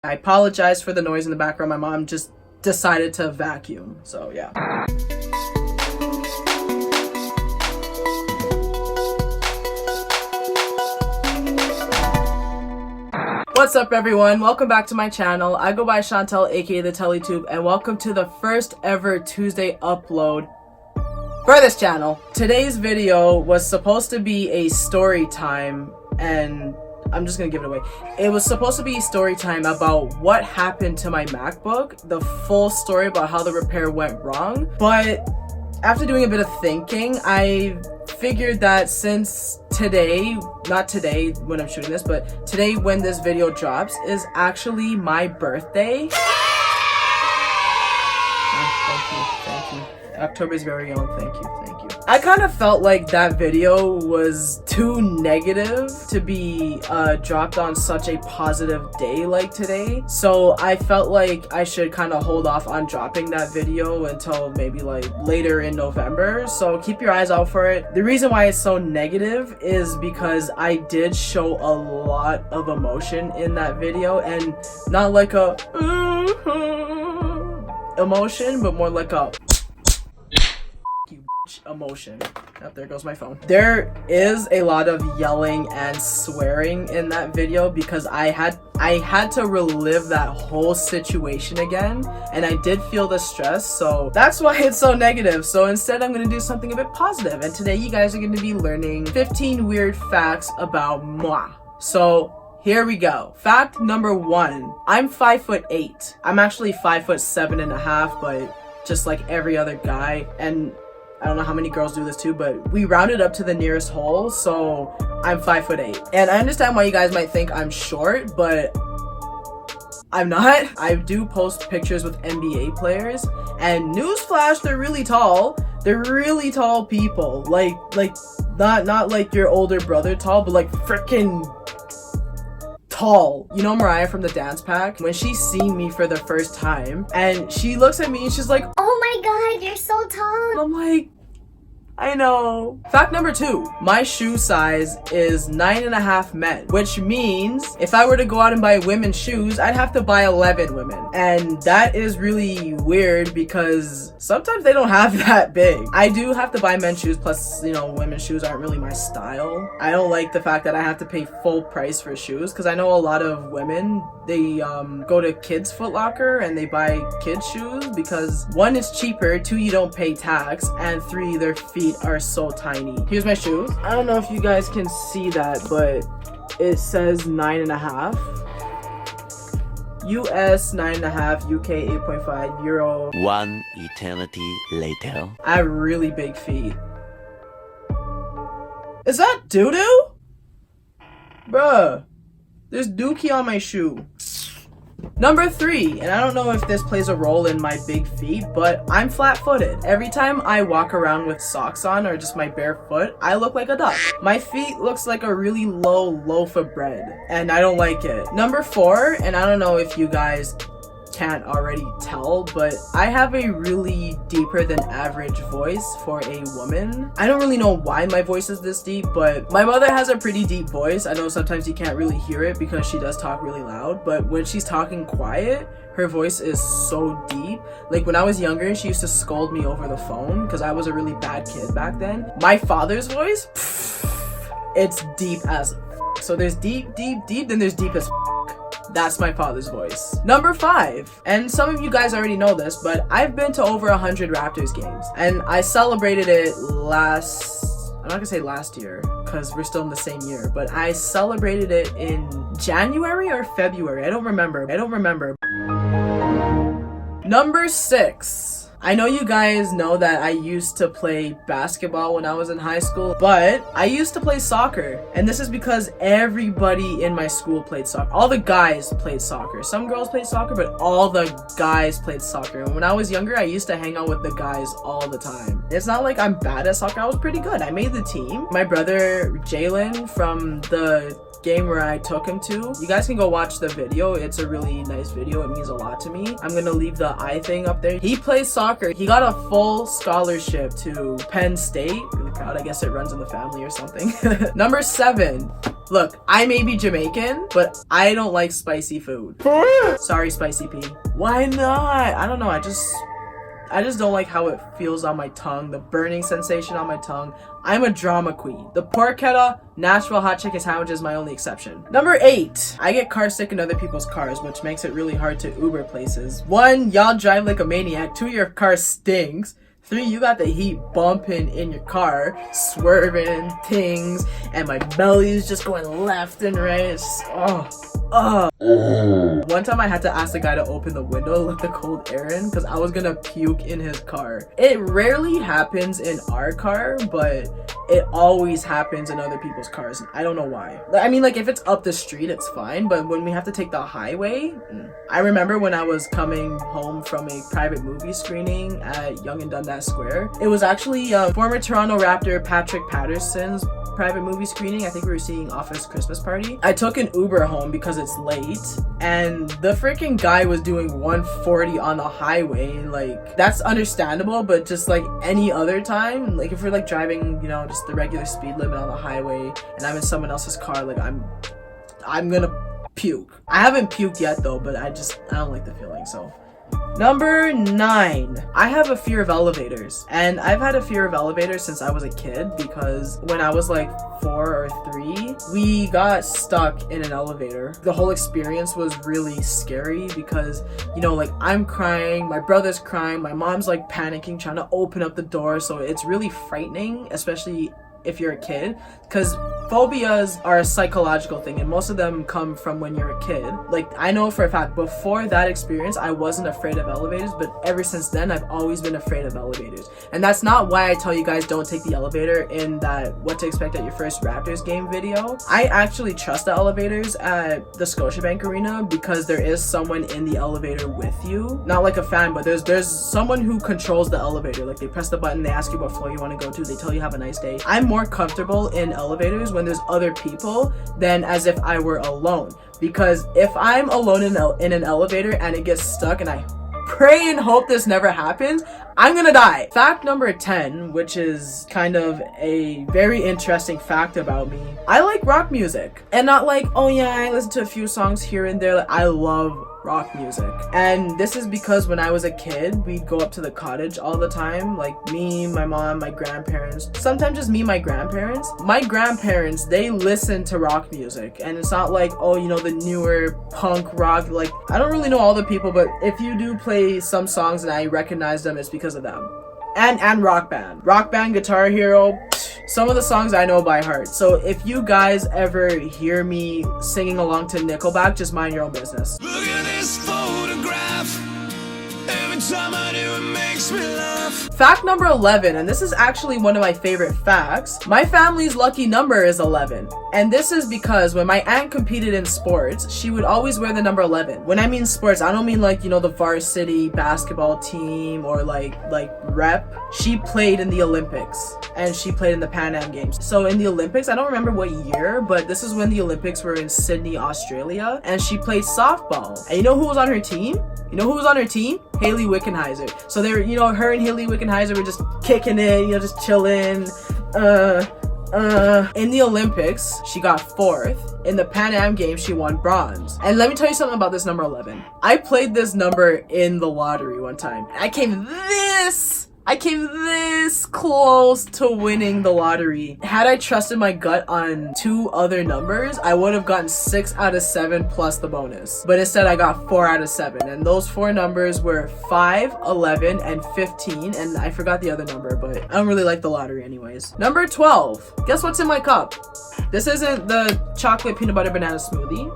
I apologize for the noise in the background. My mom just decided to vacuum, so yeah. What's up everyone? Welcome back to my channel. I go by Chantel, aka TheTellieTube, and welcome to the first ever Tuesday upload for this channel. Today's video was supposed to be a story time, and I'm just gonna give it away. It was supposed to be story time about what happened to my MacBook, the full story about how the repair went wrong. But after doing a bit of thinking, I figured that since today, not today when I'm shooting this, but today when this video drops is actually my birthday. Thank you. October's very own, thank you. I kind of felt like that video was too negative to be dropped on such a positive day like today. So I felt like I should kind of hold off on dropping that video until maybe like later in November. So keep your eyes out for it. The reason why it's so negative is because I did show a lot of emotion in that video, and not like a emotion, but more like a emotion. Oh, there goes my phone. There is a lot of yelling and swearing in that video because I had to relive that whole situation again, and I did feel the stress, so that's why it's so negative. So instead I'm going to do something a bit positive, and today you guys are going to be learning 15 weird facts about moi. So here we go. Fact number 1. I'm 5'8". I'm actually 5'7.5", but just like every other guy, and I don't know how many girls do this too, but we rounded up to the nearest whole, so I'm 5'8". And I understand why you guys might think I'm short, but I'm not. I do post pictures with NBA players, and newsflash, they're really tall. They're really tall people. Like not like your older brother tall, but like freaking tall. You know Mariah from the Dance Pack? When she seen me for the first time, and she looks at me and she's like, "Oh my god, you're so tall." And I'm like, I know. Fact number 2. My shoe size is 9.5 men, which means if I were to go out and buy women's shoes, I'd have to buy 11 women. And that is really weird because sometimes they don't have that big. I do have to buy men's shoes, plus, you know, women's shoes aren't really my style. I don't like the fact that I have to pay full price for shoes, because I know a lot of women, they go to Kids Foot Locker and they buy kids shoes because 1, it's cheaper, 2, you don't pay tax, and 3, their feet are so tiny. Here's my shoes. I don't know if you guys can see that, but it says 9.5. US 9.5, UK 8.5, Euro. 1 eternity later. I have really big feet. Is that doo-doo? Bruh, there's dookie on my shoe. Number 3, and I don't know if this plays a role in my big feet, but I'm flat-footed. Every time I walk around with socks on or just my bare foot, I look like a duck. My feet looks like a really low loaf of bread, and I don't like it. Number 4, and I don't know if you guys can't already tell, but I have a really deeper than average voice for a woman. I don't really know why my voice is this deep, but my mother has a pretty deep voice. I know sometimes you can't really hear it because she does talk really loud, but when she's talking quiet, her voice is so deep. Like when I was younger, she used to scold me over the phone because I was a really bad kid back then. My father's voice, it's deep as so there's deep, then there's deep as That's my father's voice. Number 5, and some of you guys already know this, but I've been to over 100 Raptors games, and I celebrated it I'm not gonna say last year, because we're still in the same year, but I celebrated it in January or February. I don't remember. Number 6. I know you guys know that I used to play basketball when I was in high school, but I used to play soccer. And this is because everybody in my school played soccer. All the guys played soccer. Some girls played soccer, but all the guys played soccer. And when I was younger, I used to hang out with the guys all the time. It's not like I'm bad at soccer. I was pretty good. I made the team. My brother, Jalen, from the game where I took him to, you guys can go watch the video. It's a really nice video. It means a lot to me. I'm gonna leave the thing up there. He plays soccer. He got a full scholarship to Penn State. Really proud. I guess it runs in the family or something. Number 7. Look, I may be Jamaican, but I don't like spicy food. Sorry, Spicy P. Why not? I don't know. I just don't like how it feels on my tongue, the burning sensation on my tongue. I'm a drama queen. The porchetta, Nashville hot chicken sandwich is my only exception. Number 8, I get car sick in other people's cars, which makes it really hard to Uber places. 1, y'all drive like a maniac. 2, your car stinks. 3, you got the heat bumping in your car, swerving things, and my belly is just going left and right. It's just, One time I had to ask the guy to open the window to let the cold air in because I was gonna puke in his car. It rarely happens in our car, but it always happens in other people's cars. I don't know why. I mean, like, if it's up the street, it's fine, but when we have to take the highway, I remember when I was coming home from a private movie screening at Yonge and Dundas Square. It was actually former Toronto Raptor Patrick Patterson's private movie screening. I think we were seeing Office Christmas Party. I took an Uber home because it's late, and the freaking guy was doing 140 on the highway. Like, that's understandable, but just like any other time, like if we're like driving, you know, just the regular speed limit on the highway and I'm in someone else's car, like I'm gonna puke. I haven't puked yet though, but I don't like the feeling. So number 9, I have a fear of elevators, and I've had a fear of elevators since I was a kid because when I was like 4 or 3, we got stuck in an elevator. The whole experience was really scary because, you know, like I'm crying, my brother's crying, my mom's like panicking, trying to open up the door. So it's really frightening, especially if you're a kid, because phobias are a psychological thing and most of them come from when you're a kid. Like, I know for a fact before that experience I wasn't afraid of elevators, but ever since then I've always been afraid of elevators. And that's not why I tell you guys don't take the elevator in that what to expect at your first Raptors game video. I actually trust the elevators at the Scotiabank Arena because there is someone in the elevator with you. Not like a fan, but there's someone who controls the elevator. Like, they press the button, they ask you what floor you want to go to, they tell you have a nice day. I'm more comfortable in elevators when there's other people than as if I were alone, because if I'm alone in an elevator and it gets stuck, and I pray and hope this never happens, I'm gonna die. Fact number 10, which is kind of a very interesting fact about me. I like rock music, and not like, oh yeah, I listen to a few songs here and there. Like, I love rock music, and this is because when I was a kid, we'd go up to the cottage all the time, like me, my mom, my grandparents, sometimes just me, my grandparents. My grandparents, they listen to rock music, and it's not like, oh, you know, the newer punk rock. Like, I don't really know all the people, but if you do play some songs and I recognize them, it's because of them. And Rock Band, Guitar Hero, some of the songs I know by heart. So if you guys ever hear me singing along to Nickelback, just mind your own business. Look at this photograph. Every time I do, it makes me laugh. Fact number 11, and this is actually one of my favorite facts. My family's lucky number is 11. And this is because when my aunt competed in sports, she would always wear the number 11. When I mean sports, I don't mean like, you know, the varsity basketball team or like rep. She played in the Olympics and she played in the Pan Am Games. So in the Olympics, I don't remember what year, but this is when the Olympics were in Sydney, Australia, and she played softball. And you know who was on her team? Haley Wickenheiser. So they were, you know, her and Haley Wickenheiser were just kicking it, you know, just chilling. In the Olympics, she got 4th. In the Pan Am Games, she won bronze. And let me tell you something about this number 11. I played this number in the lottery one time. I came this close to winning the lottery. Had I trusted my gut on 2 other numbers, I would have gotten 6 out of 7 plus the bonus. But instead, I got 4 out of 7. And those 4 numbers were 5, 11, and 15. And I forgot the other number, but I don't really like the lottery anyways. Number 12. Guess what's in my cup? This isn't the chocolate peanut butter banana smoothie.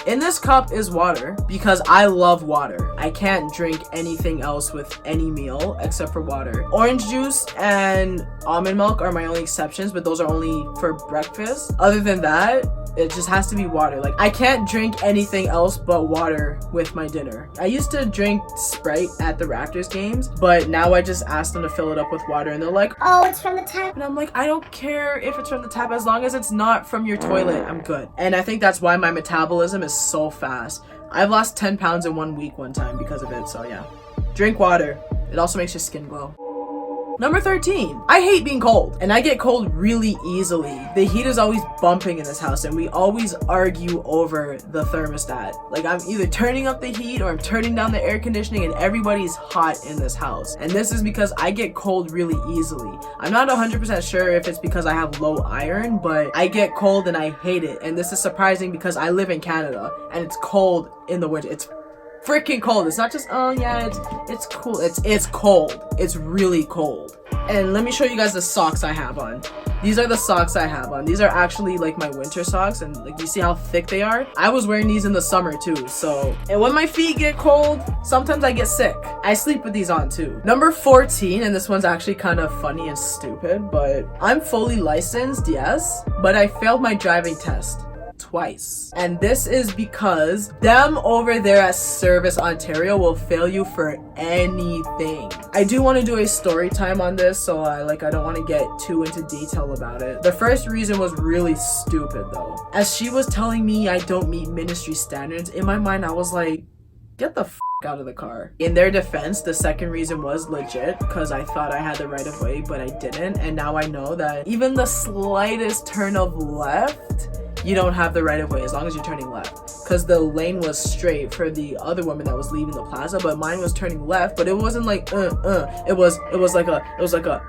In this cup is water because I love water. I can't drink anything else with any meal except for water. Orange juice and almond milk are my only exceptions, but those are only for breakfast. Other than that, it just has to be water. Like, I can't drink anything else but water with my dinner. I used to drink Sprite at the Raptors games, but now I just ask them to fill it up with water, and they're like, oh, it's from the tap. And I'm like, I don't care if it's from the tap, as long as it's not from your toilet, I'm good. And I think that's why my metabolism is so fast. I've lost 10 pounds in 1 week one time because of it, so yeah. Drink water. It also makes your skin glow. Number 13, I hate being cold, and I get cold really easily. The heat is always bumping in this house, and we always argue over the thermostat. Like, I'm either turning up the heat or I'm turning down the air conditioning, and everybody's hot in this house. And this is because I get cold really easily. I'm not 100% sure if it's because I have low iron, but I get cold and I hate it. And this is surprising because I live in Canada, and it's cold in the winter. It's freaking cold. It's not just, oh yeah, it's cool. It's cold. It's really cold. And let me show you guys the socks I have on. These are the socks I have on. These are actually like my winter socks, and like you see how thick they are? I was wearing these in the summer too, so. And when my feet get cold, sometimes I get sick. I sleep with these on too. Number 14, and this one's actually kind of funny and stupid, but I'm fully licensed, yes, but I failed my driving test twice. And this is because them over there at Service Ontario will fail you for anything. I do want to do a story time on this, so I don't want to get too into detail about it. The first reason was really stupid though. As she was telling me I don't meet ministry standards, in my mind I was like, get the f out of the car. In their defense, the second reason was legit because I thought I had the right of way, but I didn't. And now I know that even the slightest turn of left, you don't have the right of way as long as you're turning left, because the lane was straight for the other woman that was leaving the plaza, but mine was turning left, but it wasn't like it was like a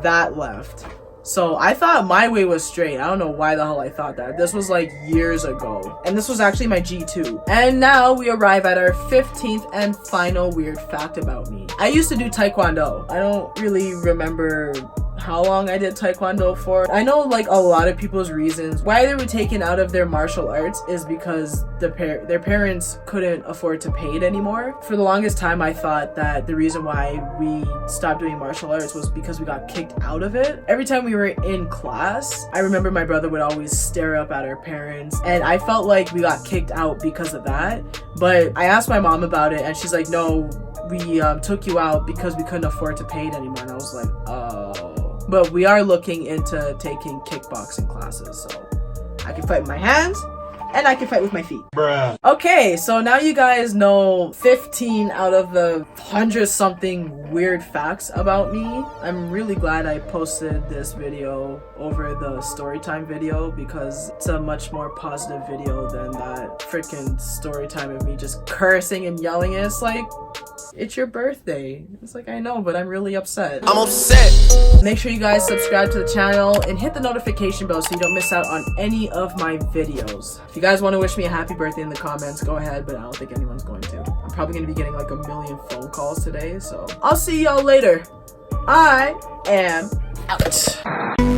that left. So I thought my way was straight. I don't know why the hell I thought that. This was like years ago, and this was actually my G2. And now we arrive at our 15th and final weird fact about me. I used to do Taekwondo. I don't really remember how long I did Taekwondo for. I know like a lot of people's reasons why they were taken out of their martial arts is because their parents couldn't afford to pay it anymore. For the longest time I thought that the reason why we stopped doing martial arts was because we got kicked out of it. Every time we were in class, I remember my brother would always stare up at our parents, and I felt like we got kicked out because of that. But I asked my mom about it, and she's like, no, we took you out because we couldn't afford to pay it anymore. And I was like, oh. But we are looking into taking kickboxing classes, so I can fight with my hands and I can fight with my feet. Bruh. Okay, so now you guys know 15 out of the 100-something weird facts about me. I'm really glad I posted this video over the storytime video because it's a much more positive video than that freaking storytime of me just cursing and yelling. It's like, it's your birthday. It's like, I know, but I'm really upset. I'm upset. Make sure you guys subscribe to the channel and hit the notification bell so you don't miss out on any of my videos. If you guys want to wish me a happy birthday in the comments, go ahead, but I don't think anyone's going to. I'm probably going to be getting like a million phone calls today, so I'll see y'all later. I am out.